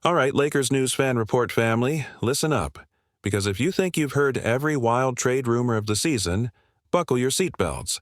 All right, Lakers News Fan Report family, listen up. Because if you think you've heard every wild trade rumor of the season, buckle your seatbelts.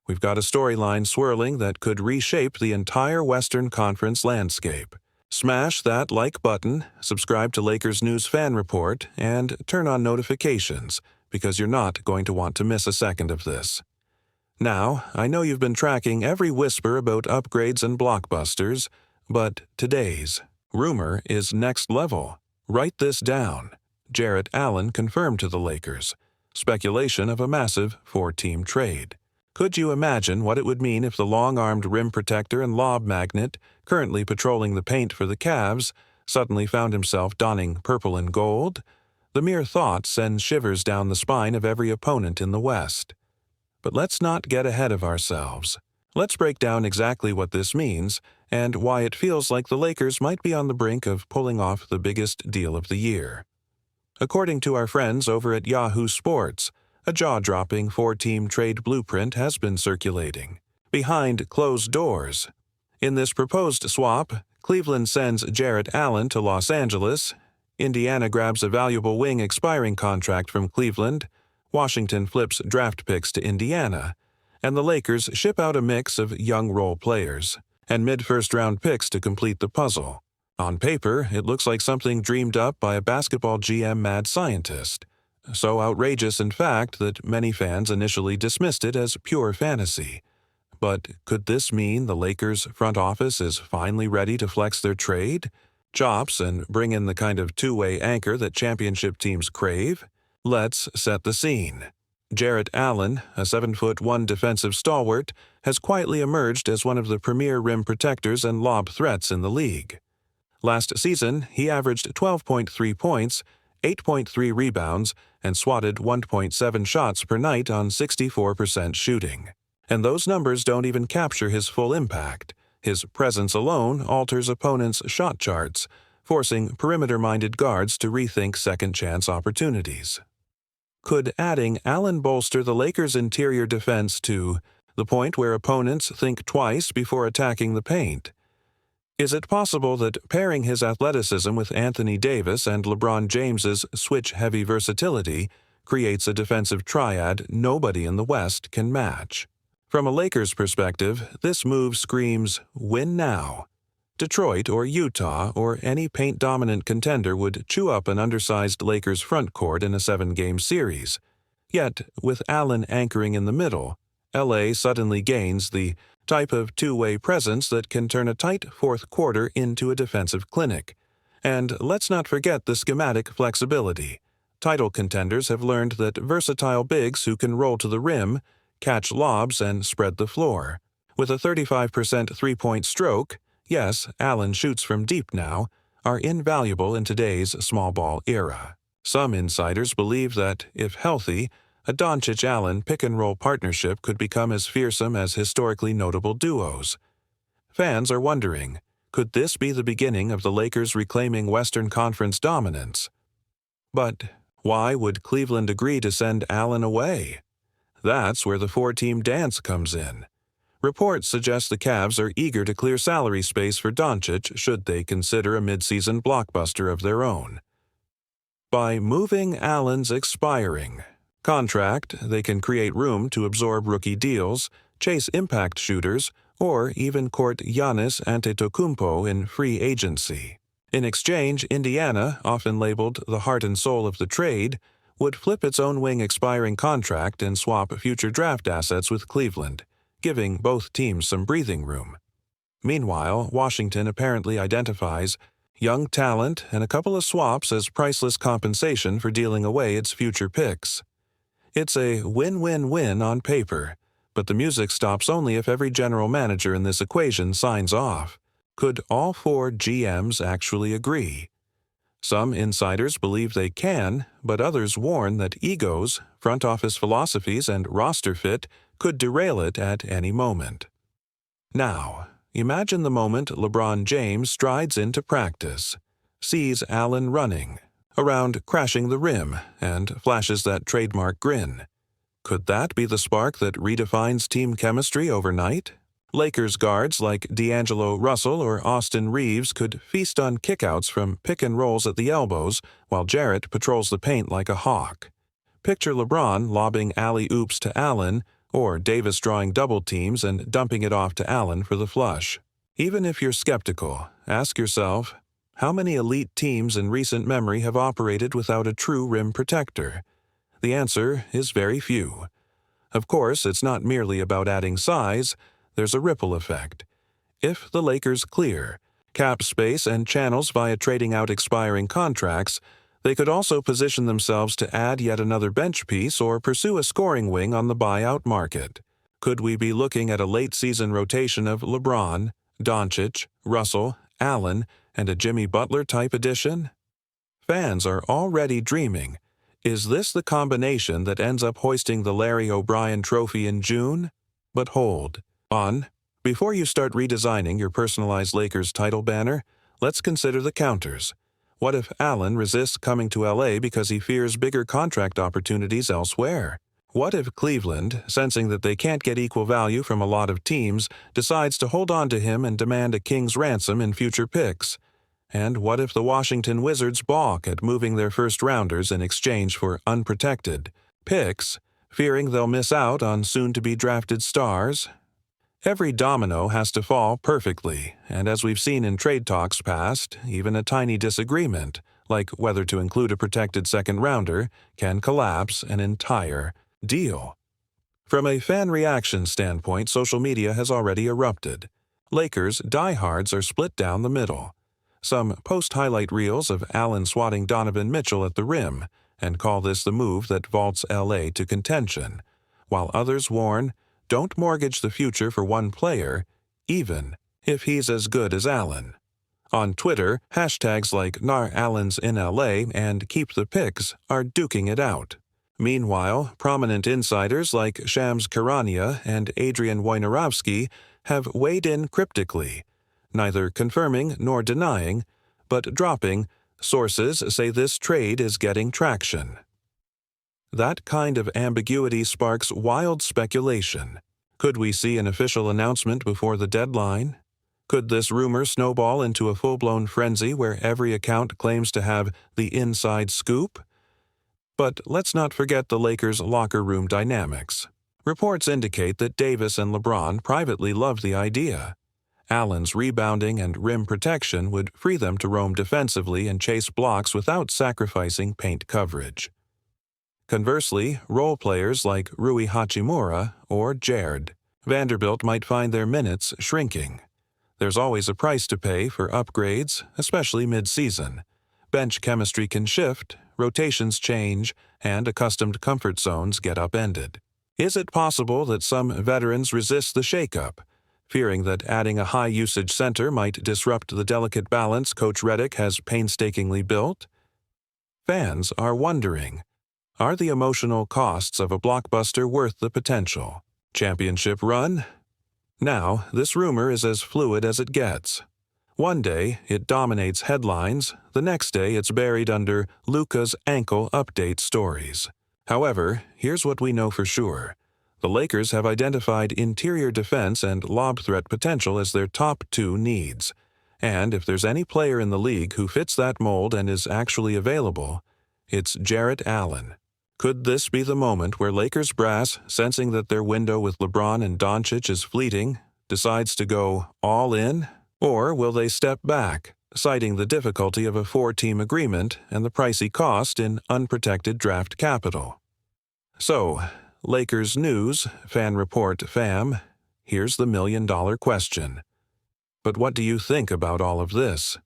We've got a storyline swirling that could reshape the entire Western Conference landscape. Smash that like button, subscribe to Lakers News Fan Report, and turn on notifications, because you're not going to want to miss a second of this. Now, I know you've been tracking every whisper about upgrades and blockbusters, but today's rumor is next level. Write this down. Jarrett Allen confirmed to the Lakers. Speculation of a massive four-team trade. Could you imagine what it would mean if the long-armed rim protector and lob magnet, currently patrolling the paint for the Cavs, suddenly found himself donning purple and gold? The mere thought sends shivers down the spine of every opponent in the West. But let's not get ahead of ourselves. Let's break down exactly what this means and why it feels like the Lakers might be on the brink of pulling off the biggest deal of the year. According to our friends over at Yahoo Sports, a jaw-dropping four-team trade blueprint has been circulating, behind closed doors. In this proposed swap, Cleveland sends Jarrett Allen to Los Angeles, Indiana grabs a valuable wing expiring contract from Cleveland, Washington flips draft picks to Indiana, and the Lakers ship out a mix of young role players and mid-first-round picks to complete the puzzle. On paper, it looks like something dreamed up by a basketball GM mad scientist. So outrageous, in fact, that many fans initially dismissed it as pure fantasy. But could this mean the Lakers' front office is finally ready to flex their trade, chops, and bring in the kind of two-way anchor that championship teams crave? Let's set the scene. Jarrett Allen, a 7'1" defensive stalwart, has quietly emerged as one of the premier rim protectors and lob threats in the league. Last season, he averaged 12.3 points, 8.3 rebounds, and swatted 1.7 shots per night on 64% shooting. And those numbers don't even capture his full impact. His presence alone alters opponents' shot charts, forcing perimeter-minded guards to rethink second-chance opportunities. Could adding Allen bolster the Lakers' interior defense to the point where opponents think twice before attacking the paint? Is it possible that pairing his athleticism with Anthony Davis and LeBron James's switch-heavy versatility creates a defensive triad nobody in the West can match? From a Lakers perspective, this move screams, win now. Detroit or Utah or any paint-dominant contender would chew up an undersized Lakers front court in a 7-game series. Yet, with Allen anchoring in the middle, LA suddenly gains the type of two-way presence that can turn a tight fourth quarter into a defensive clinic. And let's not forget the schematic flexibility. Title contenders have learned that versatile bigs who can roll to the rim, catch lobs, and spread the floor. With a 35% three-point stroke, yes, Allen shoots from deep now, are invaluable in today's small ball era. Some insiders believe that, if healthy, a Doncic-Allen pick-and-roll partnership could become as fearsome as historically notable duos. Fans are wondering, could this be the beginning of the Lakers reclaiming Western Conference dominance? But why would Cleveland agree to send Allen away? That's where the four-team dance comes in. Reports suggest the Cavs are eager to clear salary space for Doncic should they consider a midseason blockbuster of their own. By moving Allen's expiring contract, they can create room to absorb rookie deals, chase impact shooters, or even court Giannis Antetokounmpo in free agency. In exchange, Indiana, often labeled the heart and soul of the trade, would flip its own wing expiring contract and swap future draft assets with Cleveland, giving both teams some breathing room. Meanwhile, Washington apparently identifies young talent and a couple of swaps as priceless compensation for dealing away its future picks. It's a win-win-win on paper, but the music stops only if every general manager in this equation signs off. Could all four GMs actually agree? Some insiders believe they can, but others warn that egos, front office philosophies, and roster fit could derail it at any moment. Now, imagine the moment LeBron James strides into practice, sees Allen running, around crashing the rim, and flashes that trademark grin. Could that be the spark that redefines team chemistry overnight? Lakers guards like D'Angelo Russell or Austin Reeves could feast on kickouts from pick and rolls at the elbows while Jarrett patrols the paint like a hawk. Picture LeBron lobbing alley-oops to Allen, or Davis drawing double teams and dumping it off to Allen for the flush. Even if you're skeptical, ask yourself, how many elite teams in recent memory have operated without a true rim protector? The answer is very few. Of course, it's not merely about adding size, there's a ripple effect. If the Lakers clear cap space and channels via trading out expiring contracts, they could also position themselves to add yet another bench piece or pursue a scoring wing on the buyout market. Could we be looking at a late-season rotation of LeBron, Doncic, Russell, Allen, and a Jimmy Butler-type addition? Fans are already dreaming. Is this the combination that ends up hoisting the Larry O'Brien Trophy in June? But hold on. Before you start redesigning your personalized Lakers title banner, let's consider the counters. What if Allen resists coming to LA because he fears bigger contract opportunities elsewhere? What if Cleveland, sensing that they can't get equal value from a lot of teams, decides to hold on to him and demand a king's ransom in future picks? And what if the Washington Wizards balk at moving their first-rounders in exchange for unprotected picks, fearing they'll miss out on soon-to-be-drafted stars? Every domino has to fall perfectly, and as we've seen in trade talks past, even a tiny disagreement, like whether to include a protected second-rounder, can collapse an entire deal. From a fan reaction standpoint, social media has already erupted. Lakers diehards are split down the middle. Some post highlight reels of Allen swatting Donovan Mitchell at the rim and call this the move that vaults LA to contention, while others warn, don't mortgage the future for one player, even if he's as good as Allen. On Twitter, hashtags like "Nar Allen's in LA" and "Keep the Picks" are duking it out. Meanwhile, prominent insiders like Shams Charania and Adrian Wojnarowski have weighed in cryptically, neither confirming nor denying, but dropping, "Sources say this trade is getting traction." That kind of ambiguity sparks wild speculation. Could we see an official announcement before the deadline? Could this rumor snowball into a full-blown frenzy where every account claims to have the inside scoop? But let's not forget the Lakers' locker room dynamics. Reports indicate that Davis and LeBron privately love the idea. Allen's rebounding and rim protection would free them to roam defensively and chase blocks without sacrificing paint coverage. Conversely, role players like Rui Hachimura or Jared Vanderbilt might find their minutes shrinking. There's always a price to pay for upgrades, especially mid-season. Bench chemistry can shift, rotations change, and accustomed comfort zones get upended. Is it possible that some veterans resist the shakeup, fearing that adding a high-usage center might disrupt the delicate balance Coach Redick has painstakingly built? Fans are wondering, are the emotional costs of a blockbuster worth the potential? Championship run? Now, this rumor is as fluid as it gets. One day, it dominates headlines, the next day it's buried under Luka's ankle update stories. However, here's what we know for sure. The Lakers have identified interior defense and lob threat potential as their top two needs. And if there's any player in the league who fits that mold and is actually available, it's Jarrett Allen. Could this be the moment where Lakers brass, sensing that their window with LeBron and Doncic is fleeting, decides to go all in? Or will they step back, citing the difficulty of a 4-team agreement and the pricey cost in unprotected draft capital? So, Lakers News, Fan Report Fam, here's the million-dollar question. But what do you think about all of this?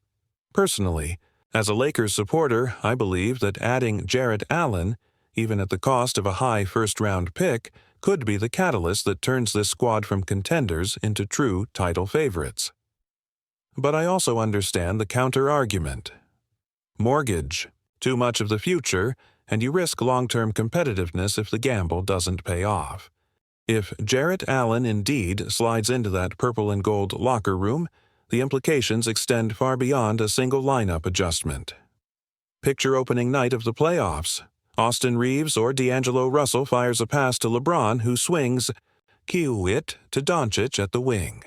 Personally, as a Lakers supporter, I believe that adding Jarrett Allen, even at the cost of a high first-round pick, could be the catalyst that turns this squad from contenders into true title favorites. But I also understand the counter-argument. Mortgage, too much of the future, and you risk long-term competitiveness if the gamble doesn't pay off. If Jarrett Allen indeed slides into that purple and gold locker room, the implications extend far beyond a single lineup adjustment. Picture opening night of the playoffs. Austin Reeves or D'Angelo Russell fires a pass to LeBron, who swings, cue it to Doncic at the wing.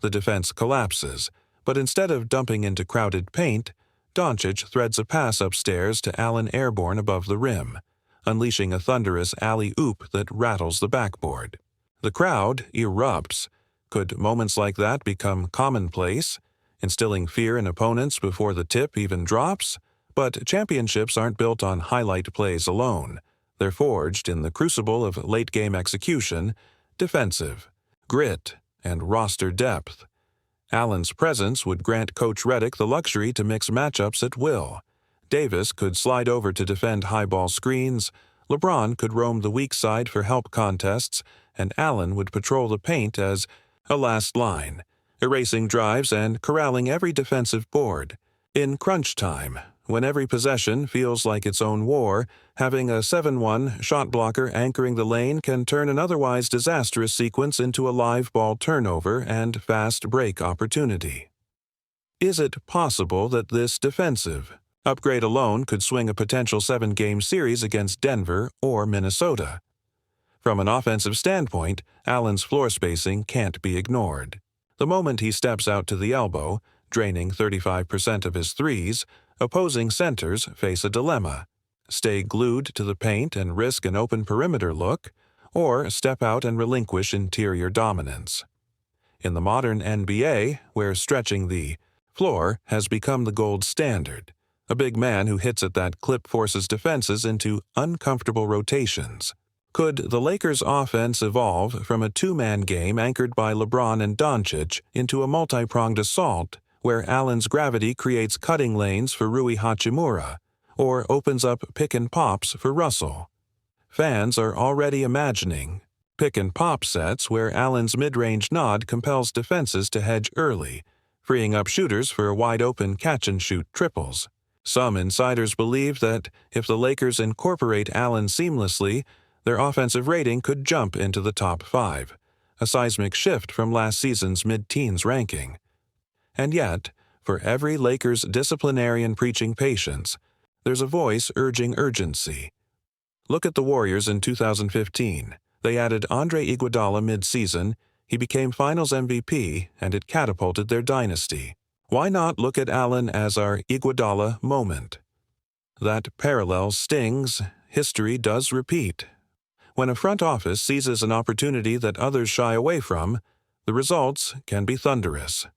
The defense collapses, but instead of dumping into crowded paint, Doncic threads a pass upstairs to Allen airborne above the rim, unleashing a thunderous alley-oop that rattles the backboard. The crowd erupts. Could moments like that become commonplace, instilling fear in opponents before the tip even drops? But championships aren't built on highlight plays alone. They're forged in the crucible of late-game execution, defensive, grit, and roster depth. Allen's presence would grant Coach Redick the luxury to mix matchups at will. Davis could slide over to defend high-ball screens, LeBron could roam the weak side for help contests, and Allen would patrol the paint as a last line, erasing drives and corralling every defensive board. In crunch time, when every possession feels like its own war, having a 7-1 shot blocker anchoring the lane can turn an otherwise disastrous sequence into a live ball turnover and fast break opportunity. Is it possible that this defensive upgrade alone could swing a potential 7-game series against Denver or Minnesota? From an offensive standpoint, Allen's floor spacing can't be ignored. The moment he steps out to the elbow, draining 35% of his threes, opposing centers face a dilemma: stay glued to the paint and risk an open perimeter look, or step out and relinquish interior dominance. In the modern NBA, where stretching the floor has become the gold standard, a big man who hits at that clip forces defenses into uncomfortable rotations. Could the Lakers' offense evolve from a two-man game anchored by LeBron and Doncic into a multi-pronged assault where Allen's gravity creates cutting lanes for Rui Hachimura, or opens up pick-and-pops for Russell? Fans are already imagining pick-and-pop sets where Allen's mid-range nod compels defenses to hedge early, freeing up shooters for wide-open catch-and-shoot triples. Some insiders believe that if the Lakers incorporate Allen seamlessly, their offensive rating could jump into the top 5, a seismic shift from last season's mid-teens ranking. And yet, for every Lakers disciplinarian preaching patience, there's a voice urging urgency. Look at the Warriors in 2015. They added Andre Iguodala mid-season, he became Finals MVP, and it catapulted their dynasty. Why not look at Allen as our Iguodala moment? That parallel stings. History does repeat. When a front office seizes an opportunity that others shy away from, the results can be thunderous.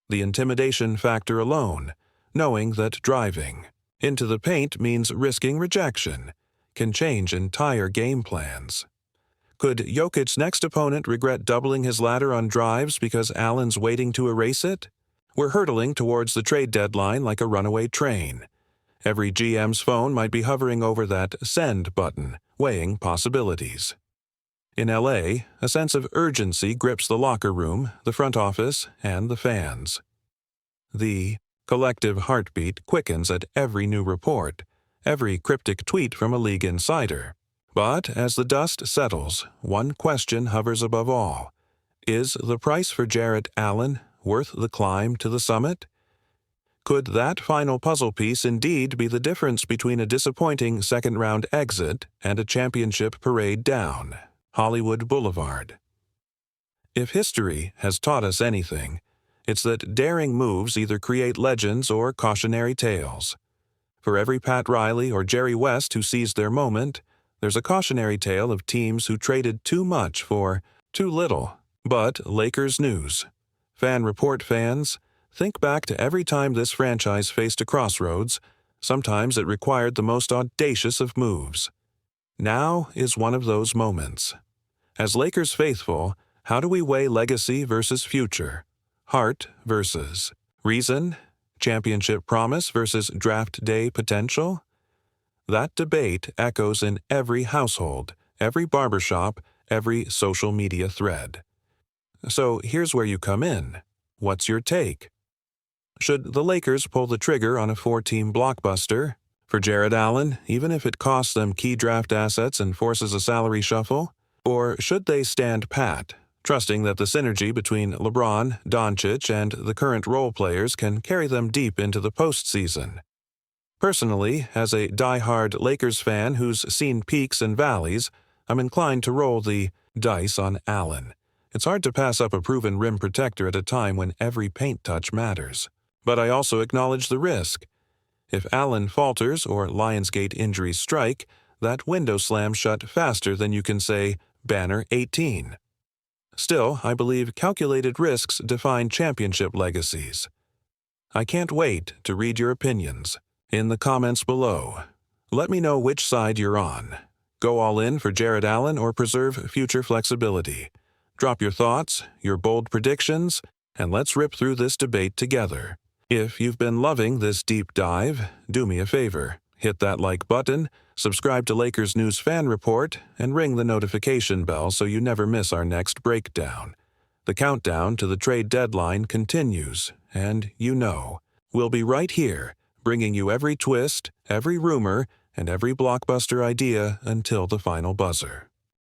The intimidation factor alone, knowing that driving into the paint means risking rejection, can change entire game plans. Could Jokic's next opponent regret doubling his ladder on drives because Allen's waiting to erase it? We're hurtling towards the trade deadline like a runaway train. Every GM's phone might be hovering over that send button, weighing possibilities. In LA, a sense of urgency grips the locker room, the front office, and the fans. The collective heartbeat quickens at every new report, every cryptic tweet from a league insider. But as the dust settles, one question hovers above all. Is the price for Jarrett Allen worth the climb to the summit? Could that final puzzle piece indeed be the difference between a disappointing second-round exit and a championship parade down Hollywood Boulevard? If history has taught us anything, it's that daring moves either create legends or cautionary tales. For every Pat Riley or Jerry West who seized their moment, there's a cautionary tale of teams who traded too much for too little. But Lakers news. Fan Report fans, think back to every time this franchise faced a crossroads. Sometimes it required the most audacious of moves. Now is one of those moments. As Lakers faithful, how do we weigh legacy versus future? Heart versus reason? Championship promise versus draft day potential? That debate echoes in every household, every barbershop, every social media thread. So here's where you come in. What's your take? Should the Lakers pull the trigger on a 4-team blockbuster for Jarrett Allen, even if it costs them key draft assets and forces a salary shuffle? Or should they stand pat, trusting that the synergy between LeBron, Doncic, and the current role players can carry them deep into the postseason? Personally, as a die-hard Lakers fan who's seen peaks and valleys, I'm inclined to roll the Dice on Allen. It's hard to pass up a proven rim protector at a time when every paint touch matters. But I also acknowledge the risk. If Allen falters or Lionsgate injuries strike, that window slams shut faster than you can say, Banner 18. Still, I believe calculated risks define championship legacies. I can't wait to read your opinions. In the comments below, let me know which side you're on. Go all in for Jarrett Allen or preserve future flexibility. Drop your thoughts, your bold predictions, and let's rip through this debate together. If you've been loving this deep dive, do me a favor. Hit that like button, subscribe to Lakers News Fan Report, and ring the notification bell so you never miss our next breakdown. The countdown to the trade deadline continues, and we'll be right here, bringing you every twist, every rumor, and every blockbuster idea until the final buzzer.